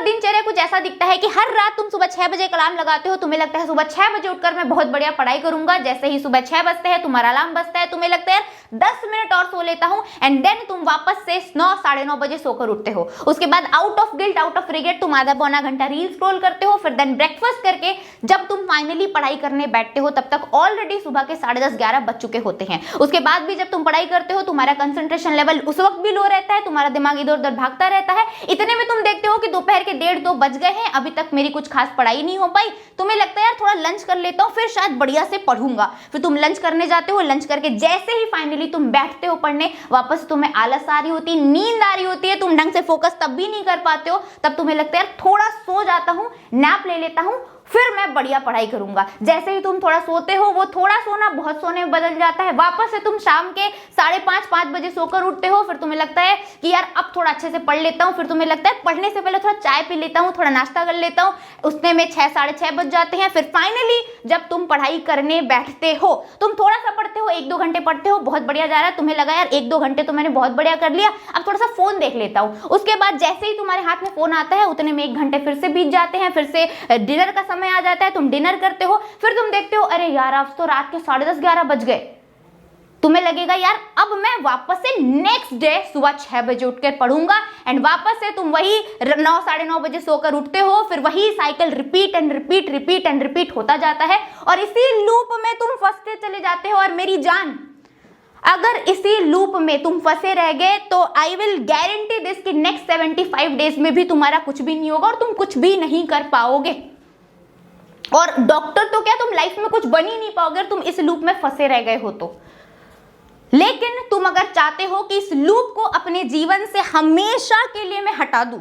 दिनचर्या कुछ ऐसा दिखता है कि हर रात तुम सुबह 6 बजे अलार्म लगाते हो, तुम्हें लगता है सुबह 6 बजे उठकर मैं बहुत बढ़िया पढ़ाई करूंगा। जैसे ही सुबह 6 बजते हैं तुम्हारा अलार्म बजता है, तुम्हें लगता है 10 मिनट और सो लेता हूं, एंड देन तुम वापस से 9 साढ़े 9 बजे सोकर उठते हो। उसके बाद out of guilt out of regret तुम आधा पौना घंटा रील स्क्रॉल करते हो, फिर देन ब्रेकफास्ट करके जब तुम फाइनली पढ़ाई करने बैठते हो तब तक ऑलरेडी सुबह के 10:30 11 बज चुके होते हैं। उसके बाद भी जब तुम पढ़ाई करते हो तुम्हारा कंसंट्रेशन लेवल उस वक्त भी लो रहता है, तुम्हारा दिमाग इधर उधर भागता रहता है। इतने में तुम देखते हो कि दोपहर के 1:30-2 बज गए हैं, अभी तक मेरी कुछ खास पढ़ाई नहीं हो पाई। तुम्हें लगता है यार थोड़ा लंच कर लेता हूं, फिर शायद बढ़िया से पढ़ूंगा। फिर तुम लंच करने जाते हो, लंच करके जैसे ही फाइनली तुम बैठते हो पढ़ने, वापस तुम्हें आलस आ रही होती, नींद आ रही होती है, तुम ढंग से फोकस तब भी नहीं कर पाते हो। तब तुम्हें लगता है यार थोड़ा सो जाता हूं, नैप ले लेता हूं, फिर मैं बढ़िया पढ़ाई करूंगा। जैसे ही तुम थोड़ा सोते हो, वो थोड़ा सोना बहुत सोने में बदल जाता है। वापस से तुम शाम के 5:30-5 बजे सोकर उठते हो, फिर तुम्हें लगता है कि यार अब थोड़ा अच्छे से पढ़ लेता हूं। फिर तुम्हें लगता है पढ़ने से पहले थोड़ा चाय पी लेता हूं, थोड़ा नाश्ता कर लेता हूं। उतने में 6 साढ़े 6 बज जाते हैं। फिर फाइनली जब तुम पढ़ाई करने बैठते हो, तुम थोड़ा सा पढ़ते हो, 1-2 घंटे पढ़ते हो, बहुत बढ़िया जा रहा है, तुम्हें लगा यार 1-2 घंटे तो मैंने बहुत बढ़िया कर लिया, अब थोड़ा सा फोन देख लेता हूं। उसके बाद जैसे ही तुम्हारे हाथ में फोन आता है, उतने में 1 घंटे फिर से बीत जाते हैं, फिर से डिनर का समय आ जाता है, तुम डिनर करते हो। फिर तुम देखते हो अरे यार आज तो रात के 10:30 11 बज गए। तुम्हें लगेगा यार अब मैं वापस से नेक्स्ट डे सुबह 6 बजे उठकर पढ़ूंगा, एंड वापस से तुम वही 9 साढ़े 9 बजे सोकर उठते हो। फिर वही cycle repeat and repeat repeat and repeat होता जाता है, और इसी लूप में तुम फंसते चले जाते हो। और मेरी जान, अगर इसी लूप में तुम फंसे रह गए तो आई विल गारंटी दिस कि नेक्स्ट 75 डेज में भी तुम्हारा कुछ भी नहीं होगा और तुम कुछ भी नहीं कर पाओगे। और डॉक्टर तो क्या, तुम लाइफ में कुछ बन ही नहीं पाओगे तुम इस लूप में फंसे रह गए हो तो। लेकिन तुम अगर चाहते हो कि इस लूप को अपने जीवन से हमेशा के लिए मैं हटा दूं,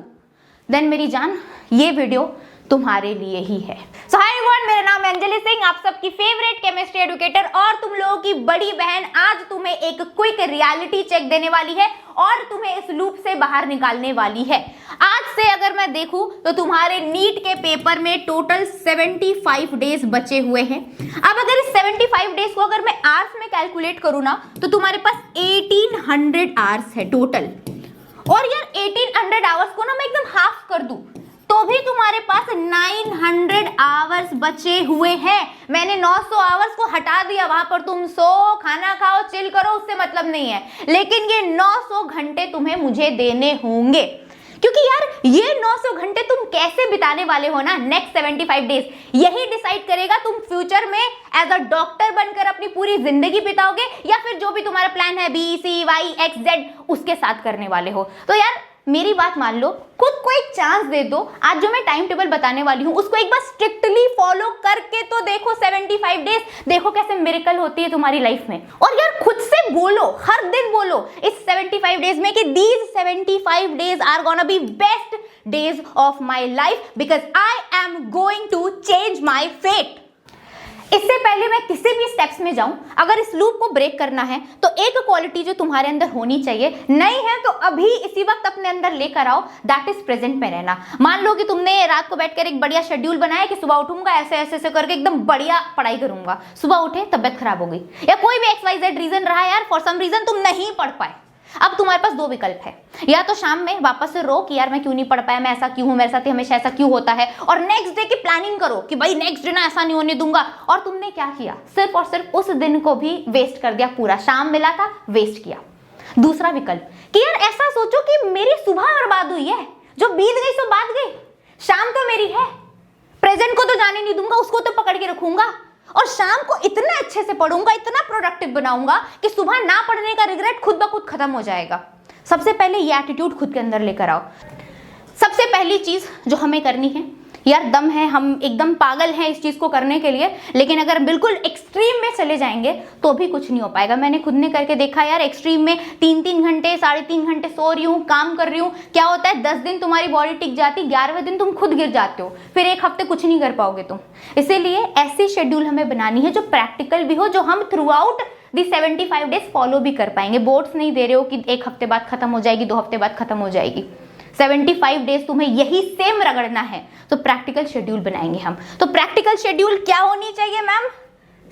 देन मेरी जान ये वीडियो तुम्हारे लिए ही है। सो हाय एवरीवन, मेरा नाम है अंजलि सिंह, आप सबकी फेवरेट केमिस्ट्री एडुकेटर और तुम लोगों की बड़ी बहन। आज तुम्हें एक क्विक रियलिटी चेक देने वाली है और तुम्हें इस लूप से बाहर निकालने वाली है। आज से अगर मैं देखूं तो तुम्हारे नीट के पेपर में टोटल 75 डेज बचे हुए हैं। अब अगर इस 75 डेज को अगर मैं आवर्स में कैलकुलेट करूं ना, तो तुम्हारे पास 1800 आवर्स है टोटल। और यार 1800 आवर्स को ना मैं एकदम हाफ कर दूं तो भी तुम्हारे पास 900 आवर्स बचे हुए हैं। मैंने 900 आवर्स को हटा दिया, वहां पर तुम सो, खाना खाओ, चिल करो, उससे मतलब नहीं है। लेकिन ये 900 घंटे तुम्हें मुझे देने होंगे, क्योंकि यार ये 900 घंटे तुम कैसे बिताने वाले हो ना नेक्स्ट 75 डेज, यही डिसाइड करेगा तुम फ्यूचर में एज अ डॉक्टर बनकर अपनी पूरी जिंदगी बिताओगे या फिर जो भी तुम्हारा प्लान है BCYXZ उसके साथ करने वाले हो। तो यार मेरी बात मान लो, खुद को एक चांस दे दो। आज जो मैं टाइम टेबल बताने वाली हूं उसको एक बार स्ट्रिक्टली फॉलो करके तो देखो 75 डेज, देखो कैसे मिरेकल होती है तुम्हारी लाइफ में। और यार खुद से बोलो, हर दिन बोलो इस 75 डेज में कि these 75 days are gonna be best days of my life because I am going to change my fate. इससे पहले मैं किसी भी स्टेप्स में जाऊं, अगर इस लूप को ब्रेक करना है तो एक क्वालिटी जो तुम्हारे अंदर होनी चाहिए, नहीं है तो अभी इसी वक्त अपने अंदर लेकर आओ, दैट इज प्रेजेंट में रहना। मान लो कि तुमने रात को बैठकर एक बढ़िया शेड्यूल बनाया कि सुबह उठूंगा ऐसे ऐसे ऐसे करके एकदम बढ़िया पढ़ाई करूंगा। सुबह उठे तबियत खराब हो गई या कोई भी XYZ रीजन रहा यार, फॉर सम रीजन तुम नहीं पढ़ पाए। अब तुम्हारे पास 2 विकल्प है, या तो शाम में वापस से रो कि यार मैं क्यों नहीं पढ़ पाया, मैं ऐसा क्यों हूं, मेरे साथ हमेशा ऐसा क्यों होता है, और नेक्स्ट डे की प्लानिंग करो कि भाई नेक्स्ट डे ना ऐसा नहीं होने दूंगा। और तुमने क्या किया, सिर्फ और सिर्फ उस दिन को भी वेस्ट कर दिया, पूरा शाम मिला था वेस्ट किया। दूसरा विकल्प कि यार ऐसा सोचो कि मेरी सुबह बर्बाद हुई है, जो बीत गई सो बात गई, शाम तो मेरी है, प्रेजेंट को तो जाने नहीं दूंगा, उसको तो पकड़ के रखूंगा और शाम को इतना अच्छे से पढ़ूंगा, इतना प्रोडक्टिव बनाऊंगा कि सुबह ना पढ़ने का रिग्रेट खुद ब खुद खत्म हो जाएगा। सबसे पहले ये एटीट्यूड खुद के अंदर लेकर आओ। सबसे पहली चीज जो हमें करनी है, यार दम है, हम एकदम पागल हैं इस चीज को करने के लिए, लेकिन अगर बिल्कुल एक्सट्रीम में चले जाएंगे तो भी कुछ नहीं हो पाएगा। मैंने खुद ने करके देखा यार, एक्सट्रीम में 3-3 घंटे 3.5 घंटे सो रही हूँ, काम कर रही हूँ, क्या होता है 10 दिन तुम्हारी बॉडी टिक जाती, 11वें दिन तुम खुद गिर जाते हो, फिर 1 हफ्ते कुछ नहीं कर पाओगे तुम। इसीलिए ऐसी शेड्यूल हमें बनानी है जो प्रैक्टिकल भी हो, जो हम through out the 75 days follow भी कर पाएंगे। बोर्ड्स नहीं दे रहे हो कि 1 हफ्ते बाद खत्म हो जाएगी, 2 हफ्ते बाद खत्म हो जाएगी। 75 डेज तुम्हें यही सेम रगड़ना है, तो प्रैक्टिकल शेड्यूल बनाएंगे हम। तो प्रैक्टिकल शेड्यूल क्या होनी चाहिए मैम?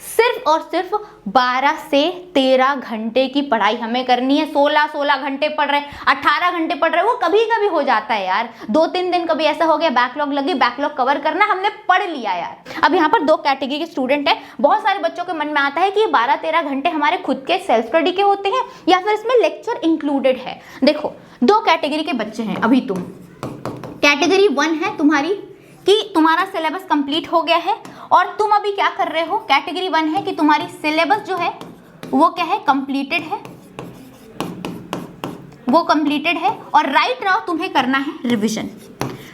सिर्फ और सिर्फ 12 से 13 घंटे की पढ़ाई हमें करनी है। 16 घंटे पढ़ रहे, 18 घंटे पढ़ रहे, वो कभी कभी हो जाता है यार, 2-3 दिन कभी ऐसा हो गया बैकलॉग लगी, बैकलॉग कवर करना, हमने पढ़ लिया यार। अब यहाँ पर 2 कैटेगरी के स्टूडेंट है। बहुत सारे बच्चों के मन में आता है कि ये 12-13 घंटे हमारे खुद के सेल्फ स्टडी के होते हैं या फिर इसमें लेक्चर इंक्लूडेड है। देखो 2 कैटेगरी के बच्चे हैं। अभी तुम कैटेगरी 1 है तुम्हारी कि तुम्हारा सिलेबस कंप्लीट हो गया है और तुम अभी क्या कर रहे हो, कैटेगरी 1 है कि तुम्हारी सिलेबस जो है वो क्या है, कंप्लीटेड है, वो कंप्लीटेड है और राइट नाउ तुम्हें करना है रिवीजन।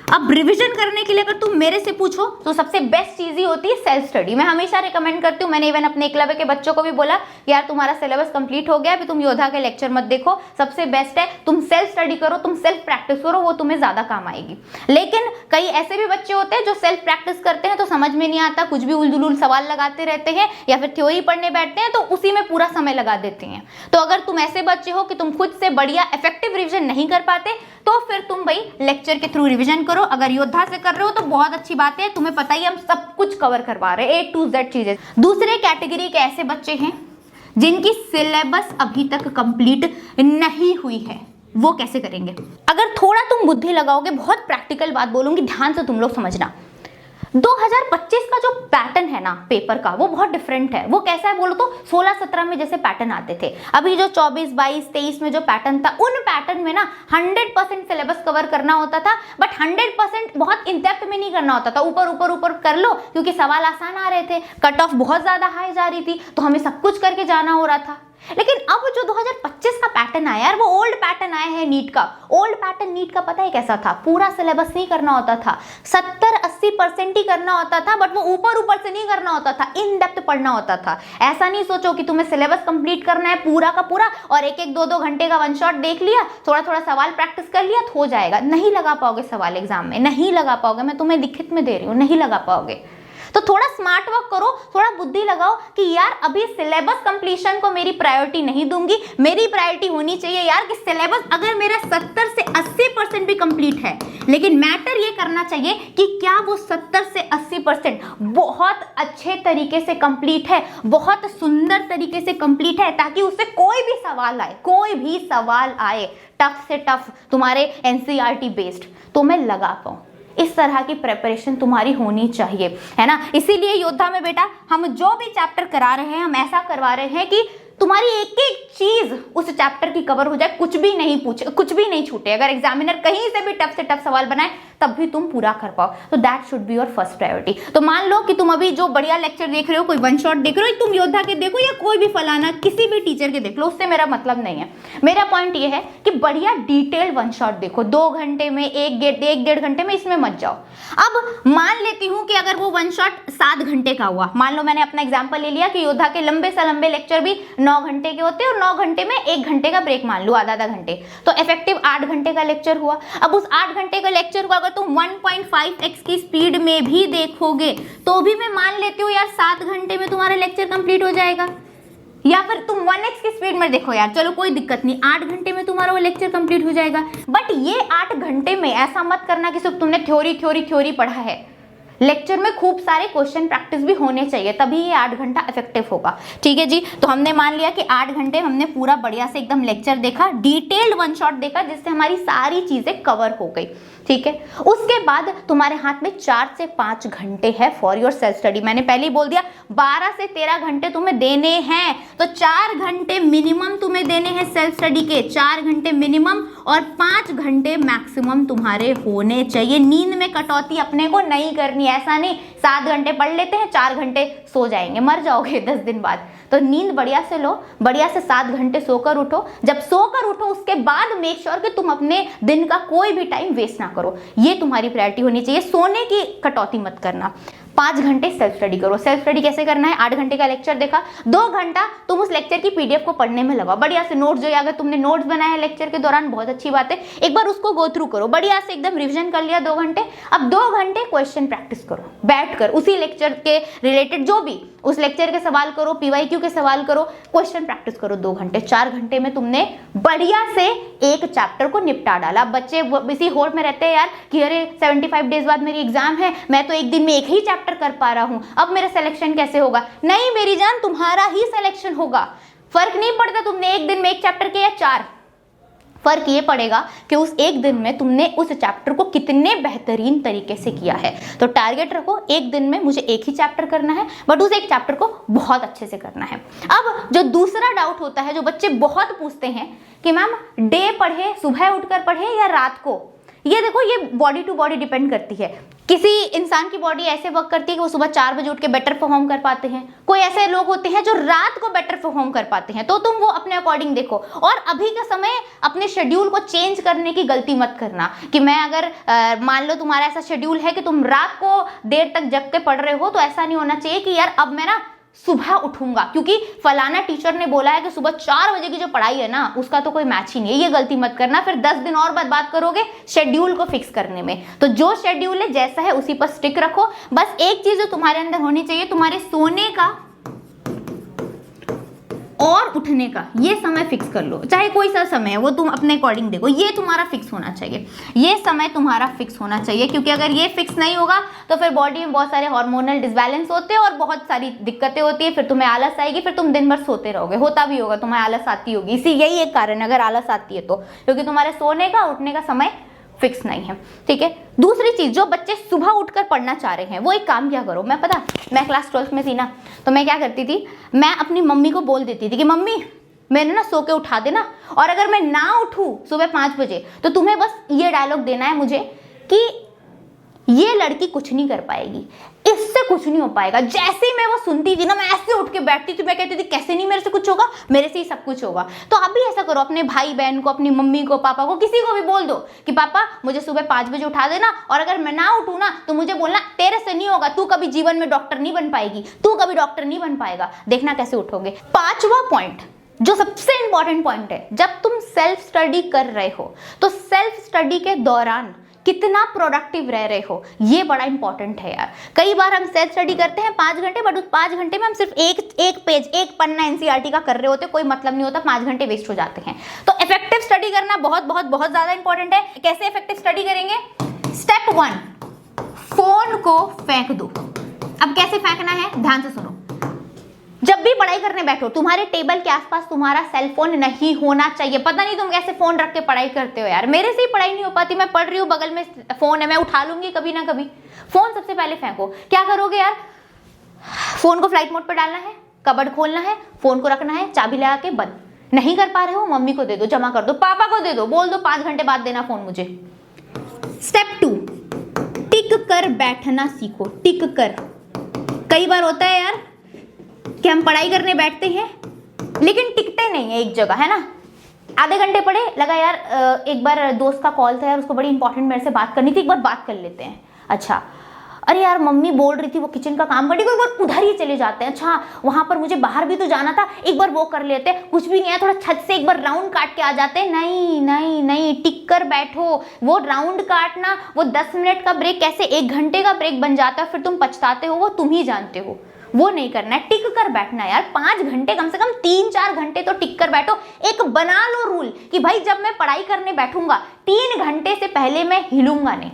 अब रिवीजन करने के लिए अगर तुम मेरे से पूछो तो सबसे बेस्ट चीज ही होती है सेल्फ स्टडी। मैं हमेशा रिकमेंड करती हूँ, मैंने इवन अपने एकलव्य के बच्चों को भी बोला कि यार तुम्हारा सिलेबस कंप्लीट हो गया, अभी तुम योद्धा के लेक्चर मत देखो, सबसे बेस्ट है तुम सेल्फ स्टडी करो, तुम सेल्फ प्रैक्टिस करो, वो तुम्हें ज्यादा काम आएगी। लेकिन कई ऐसे भी बच्चे होते हैं जो सेल्फ प्रैक्टिस करते हैं तो समझ में नहीं आता, कुछ भी उलझुल सवाल लगाते रहते हैं या फिर थ्योरी पढ़ने बैठते हैं तो उसी में पूरा समय लगा देते हैं। तो अगर तुम ऐसे बच्चे हो कि तुम खुद से बढ़िया इफेक्टिव रिविजन नहीं कर पाते तो फिर तुम भाई लेक्चर के थ्रू रिवीजन करो। अगर योद्धा से कर रहे हो तो बहुत अच्छी बात है, तुम्हें पता ही हम सब कुछ कवर करवा रहे हैं, A to Z चीजें। दूसरे कैटेगरी के ऐसे बच्चे हैं जिनकी सिलेबस अभी तक कंप्लीट नहीं हुई है, वो कैसे करेंगे? अगर थोड़ा तुम बुद्धि लगाओगे, बहुत प्रैक्टिकल बात बोलूंगी, ध्यान से तुम लोग समझना। 2025 का जो पैटर्न है ना पेपर का, वो बहुत डिफरेंट है। वो कैसा है बोलो तो 16-17 में जैसे पैटर्न आते थे, अभी जो 24, 22, 23 में जो पैटर्न था, उन पैटर्न में ना 100% सिलेबस कवर करना होता था, बट 100% बहुत इन डेप्थ में नहीं करना होता था। ऊपर ऊपर ऊपर कर लो क्योंकि सवाल आसान आ रहे थे, कट ऑफ बहुत ज्यादा हाई जा रही थी, तो हमें सब कुछ करके जाना हो रहा था। लेकिन अब जो 2025 का पैटर्न आया यार, वो ओल्ड पैटर्न आया है नीट का। ओल्ड पैटर्न नीट का पता है कैसा था? पूरा सिलेबस नहीं करना होता था, 70-80% ही करना होता था, बट वो ऊपर ऊपर से नहीं करना होता था, इन डेप्थ पढ़ना होता था। ऐसा नहीं सोचो कि तुम्हें सिलेबस कंप्लीट करना है पूरा का पूरा और 1-1, 2-2 घंटे का वन शॉट देख लिया, थोड़ा थोड़ा सवाल प्रैक्टिस कर लिया तो हो जाएगा। नहीं लगा पाओगे सवाल एग्जाम में, नहीं लगा पाओगे, मैं तुम्हें लिखित में दे रही हूँ, नहीं लगा पाओगे। तो थोड़ा स्मार्ट वर्क करो, थोड़ा बुद्धि लगाओ कि यार अभी सिलेबस कंप्लीशन को मेरी प्रायोरिटी नहीं दूंगी, मेरी प्रायोरिटी होनी चाहिए यार कि सिलेबस अगर मेरा 70 से 80% भी कंप्लीट है, लेकिन मैटर ये करना चाहिए कि क्या वो 70 से 80% बहुत अच्छे तरीके से कंप्लीट है, बहुत सुंदर तरीके से कंप्लीट है, ताकि उससे कोई भी सवाल आए, कोई भी सवाल आए टफ से टफ तुम्हारे NCERT बेस्ड, तो मैं लगा पाऊं। इस तरह की प्रिपरेशन तुम्हारी होनी चाहिए, है ना। इसीलिए योद्धा में बेटा हम जो भी चैप्टर करा रहे हैं, हम ऐसा करवा रहे हैं कि तुम्हारी एक एक चीज उस चैप्टर की कवर हो जाए, कुछ भी नहीं पूछे, कुछ भी नहीं छूटे। अगर एग्जामिनर कहीं से भी टफ से टफ सवाल बनाए तब भी तुम पूरा कर पाओ, तो that should be your first priority. तो मान लो कि तुम अभी जो बढ़िया लेक्चर देख रहे हो, कोई वन शॉट देख रहे हो, तुम योद्धा के देखो या कोई भी फलाना किसी भी टीचर के देख लो, उससे मेरा मतलब नहीं है। मेरा पॉइंट ये है कि बढ़िया डिटेल्ड वन शॉट देखो, 2 घंटे में, 1-1.5 घंटे में, इसमें मत जाओ। अब मान लेती हूं कि अगर वो वन शॉट 7 घंटे का हुआ, मान लो मैंने अपना एग्जाम्पल ले लिया कि योद्धा के लंबे से लंबे लेक्चर भी 9 घंटे के होते हैं और 9 घंटे में 1 घंटे का ब्रेक मान लो, आधा घंटे, तो इफेक्टिव 8 घंटे का लेक्चर हुआ। अब उस 8 घंटे का लेक्चर को अगर तुम 1.5x की स्पीड में भी देखोगे तो भी मैं मान लेती हूँ यार 7 घंटे में तुम्हारा लेक्चर कंप्लीट हो जाएगा। या फिर तुम 1x की स्पीड में देखो यार, चलो कोई दिक्कत नहीं, 8 घंटे में तुम्हारा वो लेक्चर कंप्लीट हो जाएगा। बट ये 8 घंटे में ऐसा मत करना कि सिर्फ तुमने थ्योरी पढ़ा है। लेक्चर में खूब सारे क्वेश्चन प्रैक्टिस भी होने चाहिए, तभी ये 8 घंटा इफेक्टिव होगा। ठीक है जी, तो हमने मान लिया कि 8 घंटे हमने पूरा बढ़िया से एकदम लेक्चर देखा, डिटेल्ड वन शॉट देखा, जिससे हमारी सारी चीजें कवर हो गई। ठीक है, उसके बाद तुम्हारे हाथ में 4 से 5 घंटे है फॉर योर सेल्फ स्टडी। मैंने पहले ही बोल दिया 12 से 13 घंटे तुम्हें देने हैं, तो 4 घंटे मिनिमम तुम्हें देने हैं सेल्फ स्टडी के, 4 घंटे मिनिमम और 5 घंटे मैक्सिमम तुम्हारे होने चाहिए। नींद में कटौती अपने को नहीं करनी, ऐसा नहीं 7 घंटे पढ़ लेते हैं 4 घंटे सो जाएंगे, मर जाओगे 10 दिन बाद। तो नींद बढ़िया से लो, बढ़िया से 7 घंटे सोकर उठो। जब सोकर उठो उसके बाद मेक श्योर कि तुम अपने दिन का कोई भी टाइम वेस्ट ना करो, ये तुम्हारी प्रायोरिटी होनी चाहिए। सोने की कटौती मत करना। 5 घंटे सेल्फ स्टडी करो। सेल्फ स्टडी कैसे करना है? 8 घंटे का लेक्चर देखा, 2 घंटा तुम उस लेक्चर की PDF को पढ़ने में लगाओ। बढ़िया से नोट्स जो, अगर तुमने नोट्स बनाए हैं लेक्चर के दौरान, बहुत अच्छी बात है, एक बार उसको गो थ्रू करो, बढ़िया से एकदम रिवीजन कर लिया 2 घंटे। अब 2 घंटे क्वेश्चन प्रैक्टिस करो, बैठो बैठकर उसी लेक्चर के रिलेटेड जो भी उस लेक्चर के सवाल करो, पीवाईक्यू के सवाल करो, क्वेश्चन प्रैक्टिस करो 2 घंटे 4 घंटे में तुमने बढ़िया से एक चैप्टर को निपटा डाला। बच्चे इसी होड़ में रहते हैं यार कि अरे 75 डेज बाद मेरी एग्जाम है, मैं तो एक दिन में एक ही चैप्टर कर पा रहा हूं, अब मेरा सिलेक्शन कैसे होगा। नहीं मेरी जान, तुम्हारा ही सिलेक्शन होगा। फर्क नहीं पड़ता तुमने एक दिन में एक चैप्टर किया या 4, फर्क ये पड़ेगा कि उस एक दिन में तुमने उस चैप्टर को कितने बेहतरीन तरीके से किया है। तो टारगेट रखो एक दिन में मुझे एक ही चैप्टर करना है, बट उस एक चैप्टर को बहुत अच्छे से करना है। अब जो दूसरा डाउट होता है, जो बच्चे बहुत पूछते हैं कि मैम डे पढ़े, सुबह उठकर पढ़े या रात को, ये देखो ये बॉडी टू बॉडी डिपेंड करती है। किसी इंसान की बॉडी ऐसे वर्क करती है कि वो सुबह 4 बजे उठ के बेटर परफॉर्म कर पाते हैं, कोई ऐसे लोग होते हैं जो रात को बेटर परफॉर्म कर पाते हैं। तो तुम वो अपने अकॉर्डिंग देखो, और अभी का समय अपने शेड्यूल को चेंज करने की गलती मत करना कि मैं अगर मान लो तुम्हारा ऐसा शेड्यूल है कि तुम रात को देर तक जग के पढ़ रहे हो, तो ऐसा नहीं होना चाहिए कि यार अब मैं ना सुबह उठूंगा क्योंकि फलाना टीचर ने बोला है कि सुबह 4 बजे की जो पढ़ाई है ना उसका तो कोई मैच ही नहीं है। ये गलती मत करना, फिर 10 दिन और बाद बात करोगे शेड्यूल को फिक्स करने में। तो जो शेड्यूल है जैसा है उसी पर स्टिक रखो। बस एक चीज जो तुम्हारे अंदर होनी चाहिए, तुम्हारे सोने का और उठने का ये समय फिक्स कर लो, चाहे कोई सा समय है वो तुम अपने अकॉर्डिंग देखो, ये तुम्हारा फिक्स होना चाहिए, ये समय तुम्हारा फिक्स होना चाहिए। क्योंकि अगर ये फिक्स नहीं होगा तो फिर बॉडी में बहुत सारे हार्मोनल डिसबैलेंस होते हैं और बहुत सारी दिक्कतें होती है, फिर तुम्हें आलस आएगी, फिर तुम दिन भर सोते रहोगे। होता भी होगा, तुम्हें आलस आती होगी, इसी यही एक कारण है अगर आलस आती है तो, क्योंकि तुम्हारे सोने का उठने का समय फिक्स नहीं है। ठीक है, दूसरी चीज, जो बच्चे सुबह उठकर पढ़ना चाह रहे हैं वो एक काम क्या करो, मैं पता मैं क्लास 12th में थी ना, तो मैं क्या करती थी, मैं अपनी मम्मी को बोल देती थी कि मम्मी मैंने ना सो के उठा देना, और अगर मैं ना उठूं सुबह 5 बजे तो तुम्हें बस ये डायलॉग देना है मुझे कि ये लड़की कुछ नहीं कर पाएगी, इससे कुछ नहीं हो पाएगा। जैसे ही मैं वो सुनती थी ना, मैं ऐसे उठ के बैठती थी, मैं कहती थी कैसे नहीं, मेरे से कुछ होगा, मेरे से ही सब कुछ होगा। तो आप भी ऐसा करो, अपने भाई बहन को, अपनी मम्मी को, पापा को, किसी को भी बोल दो कि पापा मुझे सुबह 5 बजे उठा देना, और अगर मैं ना उठूं ना तो मुझे बोलना तेरे से नहीं होगा, तू कभी जीवन में डॉक्टर नहीं बन पाएगी, तू कभी डॉक्टर नहीं बन पाएगा। देखना कैसे उठोगे। 5वां पॉइंट जो सबसे इंपॉर्टेंट पॉइंट है, जब तुम सेल्फ स्टडी कर रहे हो तो सेल्फ स्टडी के दौरान कितना प्रोडक्टिव रह रहे हो, ये बड़ा इंपॉर्टेंट है यार। कई बार हम सेल्फ स्टडी करते हैं 5 घंटे, बट उस 5 घंटे में हम सिर्फ एक पेज, एक पन्ना एनसीईआरटी का कर रहे होते, कोई मतलब नहीं होता, 5 घंटे वेस्ट हो जाते हैं। तो इफेक्टिव स्टडी करना बहुत बहुत बहुत ज्यादा इंपॉर्टेंट है। कैसे इफेक्टिव स्टडी करेंगे? स्टेप 1, फोन को फेंक दो। अब कैसे फेंकना है, ध्यान से सुनो। जब भी पढ़ाई करने बैठो, तुम्हारे टेबल के आसपास तुम्हारा सेल फोन नहीं होना चाहिए। पता नहीं तुम कैसे फोन रख के पढ़ाई करते हो यार, मेरे से ही पढ़ाई नहीं हो पाती। मैं पढ़ रही हूँ, बगल में फोन है, मैं उठा लूंगी कभी ना कभी। फोन सबसे पहले फेंको। क्या करोगे यार, फोन को फ्लाइट मोड पर डालना है, कबर्ड खोलना है, फोन को रखना है, चाबी लगा के बंद। नहीं कर पा रहे हो, मम्मी को दे दो, जमा कर दो, पापा को दे दो, बोल दो 5 घंटे बाद देना फोन मुझे। स्टेप 2, टिक कर बैठना सीखो। टिक कर, कई बार होता है यार कि हम पढ़ाई करने बैठते हैं लेकिन टिकते नहीं है एक जगह, है ना। आधे घंटे पढ़े, लगा यार एक बार दोस्त का कॉल था यार, उसको बड़ी इंपॉर्टेंट मेरे से बात करनी थी, एक बार बात कर लेते हैं। अच्छा, अरे यार मम्मी बोल रही थी वो किचन का काम कर, एक बार उधर ही चले जाते हैं। अच्छा, वहां पर मुझे बाहर भी तो जाना था, एक बार वो कर लेते हैं। कुछ भी नहीं है, थोड़ा छत से एक बार राउंड काट के आ जाते हैं। नहीं नहीं नहीं, टिक कर बैठो। वो राउंड काटना, वो 10 मिनट का ब्रेक कैसे 1 घंटे का ब्रेक बन जाता है, फिर तुम पछताते हो, वो तुम ही जानते हो। वो नहीं करना है, टिक कर बैठना यार। 5 घंटे, कम से कम 3-4 घंटे तो टिक कर बैठो। एक बना लो रूल कि भाई जब मैं पढ़ाई करने बैठूंगा 3 घंटे से पहले मैं हिलूंगा नहीं।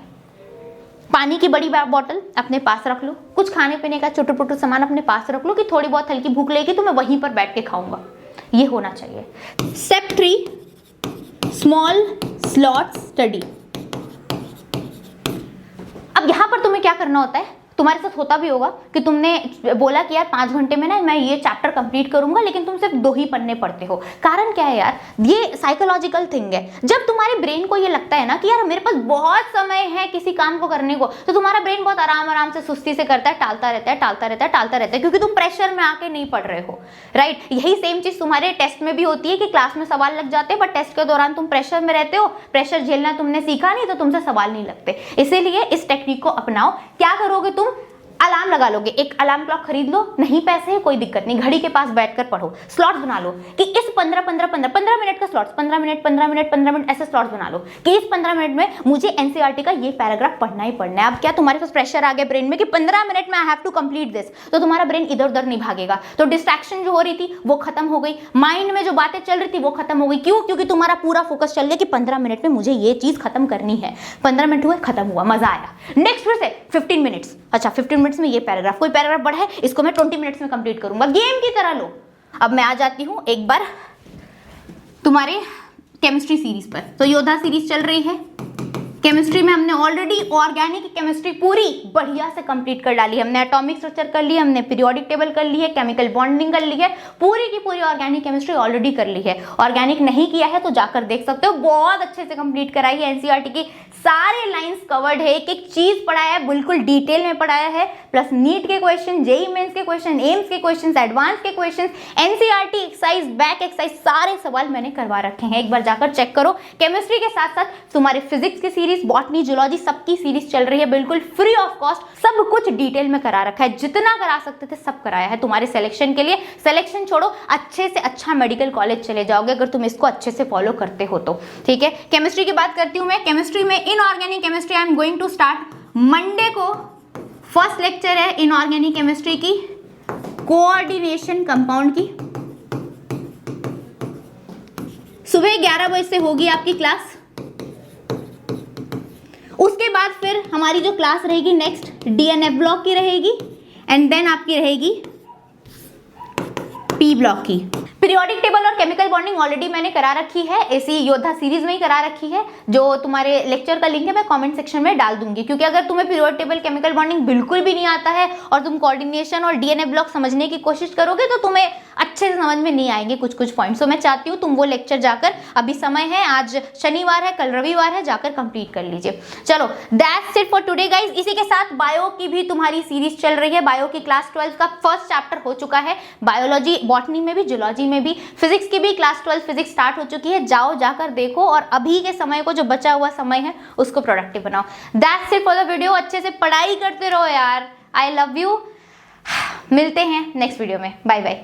पानी की बड़ी बोतल अपने पास रख लो, कुछ खाने पीने का छोटे छोटे सामान अपने पास रख लो कि थोड़ी बहुत हल्की भूख लेगी तो मैं वहीं पर बैठ के खाऊंगा। ये होना चाहिए। Step 3, small slot study. अब यहां पर तुम्हें क्या करना होता है, तुम्हारे साथ होता भी होगा कि तुमने बोला कि यार 5 घंटे में ना मैं ये चैप्टर कंप्लीट करूंगा, लेकिन तुम सिर्फ 2 ही पन्ने पढ़ते हो। कारण क्या है यार, ये साइकोलॉजिकल थिंग है। जब तुम्हारे ब्रेन को ये लगता है ना कि यार मेरे पास बहुत समय है किसी काम को करने को, तो तुम्हारा ब्रेन बहुत आराम आराम से सुस्ती से करता है, टालता रहता है, टालता रहता है, टालता रहता है, क्योंकि तुम प्रेशर में आके नहीं पढ़ रहे हो। राइट, यही सेम चीज तुम्हारे टेस्ट में भी होती है कि क्लास में सवाल लग जाते हैं, बट टेस्ट के दौरान तुम प्रेशर में रहते हो, प्रेशर झेलना तुमने सीखा नहीं, तो तुमसे सवाल नहीं लगते। इसीलिए इस टेक्निक को अपनाओ। क्या करोगे तुम, अलार्म लगा लोगे, एक अलार्म क्लॉक खरीद लो, नहीं पैसे है कोई दिक्कत नहीं, घड़ी के पास बैठकर पढ़ो, स्लॉट्स बना लो कि इस 15 मिनट का स्लॉट्स, 15 मिनट ऐसे स्लॉट्स बना लो कि इस 15 मिनट में मुझे एनसीईआरटी का ये पैराग्राफ पढ़ना ही पढ़ना है। अब क्या तुम्हारे पास प्रेशर आ गया ब्रेन में कि 15 मिनट में I have to complete this, तो तुम्हारा ब्रेन इधर उधर नहीं भागेगा, तो डिस्ट्रैक्शन जो हो रही थी वो खत्म हो गई, माइंड में जो बातें चल रही थी वो खत्म हो गई। क्यों? क्योंकि तुम्हारा पूरा फोकस चल गया कि 15 मिनट में मुझे ये चीज खत्म करनी है। 15 मिनट हुए, खत्म हुआ, मजा आया। नेक्स्ट फिर से 15 मिनट्स, अच्छा 15 मिनट्स में ये पैराग्राफ, कोई पैराग्राफ बड़ा है, इसको मैं 20 मिनट्स में कंप्लीट करूंगा, गेम की तरह लो। अब मैं आ जाती हूं एक बार तुम्हारे केमिस्ट्री सीरीज पर। तो योद्धा सीरीज चल रही है, केमिस्ट्री में हमने ऑलरेडी ऑर्गेनिक केमिस्ट्री पूरी बढ़िया से कंप्लीट कर डाली है। हमने एटॉमिक स्ट्रक्चर कर ली है, हमने पीरियोडिक टेबल कर ली है, केमिकल बॉन्डिंग कर ली है, पूरी की पूरी ऑर्गेनिक केमिस्ट्री ऑलरेडी कर ली है। ऑर्गेनिक नहीं किया है तो जाकर देख सकते हो, बहुत अच्छे से कंप्लीट कराई है। एनसीईआरटी की सारे लाइंस कवर्ड है, एक एक चीज पढ़ाया है, बिल्कुल डिटेल में पढ़ाया है, प्लस नीट के क्वेश्चन, जेईई मेंस के क्वेश्चन, एम्स के क्वेश्चन, एडवांस के question, NCERT exercise, back exercise, सारे सवाल मैंने करवा रखे हैं। एक बार जाकर चेक करो। केमिस्ट्री के साथ साथ तुम्हारे फिजिक्स की सीरीज, बॉटनी, जूलॉजी सबकी सीरीज चल रही है, बिल्कुल फ्री ऑफ कॉस्ट, सब कुछ डिटेल में करा रखा है, जितना करा सकते थे सब कराया है तुम्हारे सिलेक्शन के लिए। सिलेक्शन छोड़ो, अच्छे से अच्छा मेडिकल कॉलेज चले जाओगे अगर तुम इसको अच्छे से फॉलो करते हो तो, ठीक है। केमिस्ट्री की बात करती हूं मैं। केमिस्ट्री में inorganic chemistry I am going to start Monday को। फर्स्ट लेक्चर है इनऑर्गेनिक केमिस्ट्री की, कोऑर्डिनेशन कंपाउंड की, सुबह 11 बजे से होगी आपकी क्लास। उसके बाद फिर हमारी जो क्लास रहेगी नेक्स्ट डीएनए ब्लॉक की रहेगी, एंड देन आपकी रहेगी पी ब्लॉक की। पीरियोडिक टेबल और केमिकल बॉन्डिंग ऑलरेडी मैंने करा रखी है, ऐसी योद्धा सीरीज में ही करा रखी है। जो तुम्हारे लेक्चर का लिंक है मैं कमेंट सेक्शन में डाल दूंगी, क्योंकि अगर तुम्हें पीरियोडिक टेबल, केमिकल बॉन्डिंग बिल्कुल भी नहीं आता है और तुम कोऑर्डिनेशन और डीएनए ब्लॉक समझने की कोशिश करोगे तो तुम्हें अच्छे से समझ में नहीं आएंगे कुछ पॉइंट्स। तो मैं चाहती हूँ तुम वो लेक्चर जाकर, अभी समय है, आज शनिवार है, कल रविवार है, जाकर कंप्लीट कर लीजिए। चलो that's it for today guys. इसी के साथ बायो की भी तुम्हारी सीरीज चल रही है। बायो की क्लास 12 का फर्स्ट चैप्टर हो चुका है, बायोलॉजी, बॉटनी में भी, जूलॉजी में भी, फिजिक्स की भी क्लास 12 फिजिक्स स्टार्ट हो चुकी है। जाओ जाकर देखो और अभी के समय को, जो बचा हुआ समय है, उसको प्रोडक्टिव बनाओ। That's it for the video. अच्छे से पढ़ाई करते रहो यार। I love you. मिलते हैं नेक्स्ट वीडियो में। Bye bye.